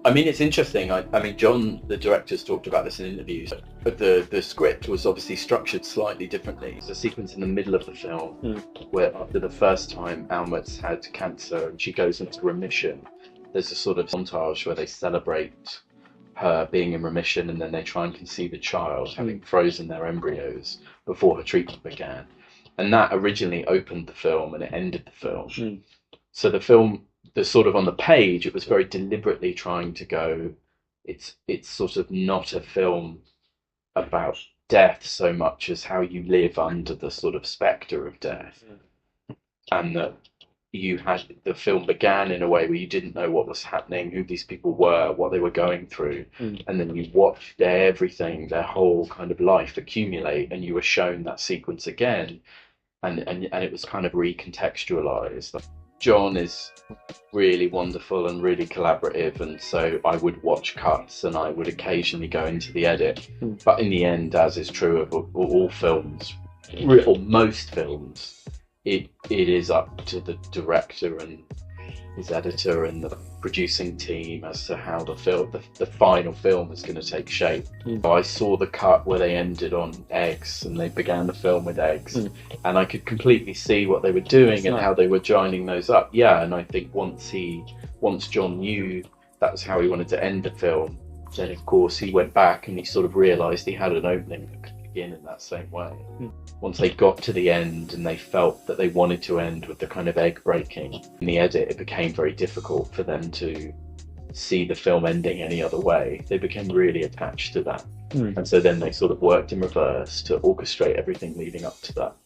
I mean, it's interesting. I mean, John, the director's talked about this in interviews, but the script was obviously structured slightly differently. There's a sequence in the middle of the film where, after the first time Almut's had cancer and she goes into remission, there's a sort of montage where they celebrate her being in remission, and then they try and conceive a child, having frozen their embryos before her treatment began. And that originally opened the film and it ended the film. So the film, the sort of on the page, it was very deliberately trying to go, it's sort of not a film about death so much as how you live under the sort of spectre of death. And that the film began in a way where you didn't know what was happening, who these people were, what they were going through. And then you watched everything, their whole kind of life accumulate, and you were shown that sequence again. And it was kind of recontextualized. John is really wonderful and really collaborative, and so I would watch cuts and I would occasionally go into the edit. But in the end, as is true of all films, or most films, it is up to the director and his editor and the producing team as to how the final film is going to take shape. I saw the cut where they ended on eggs and they began the film with eggs, and I could completely see what they were doing and how they were joining those up. Yeah, and I think once John knew that was how he wanted to end the film, then of course he went back and he sort of realised he had an opening that could begin in that same way. Once they got to the end and they felt that they wanted to end with the kind of egg breaking in the edit, it became very difficult for them to see the film ending any other way. They became really attached to that. And so then they sort of worked in reverse to orchestrate everything leading up to that.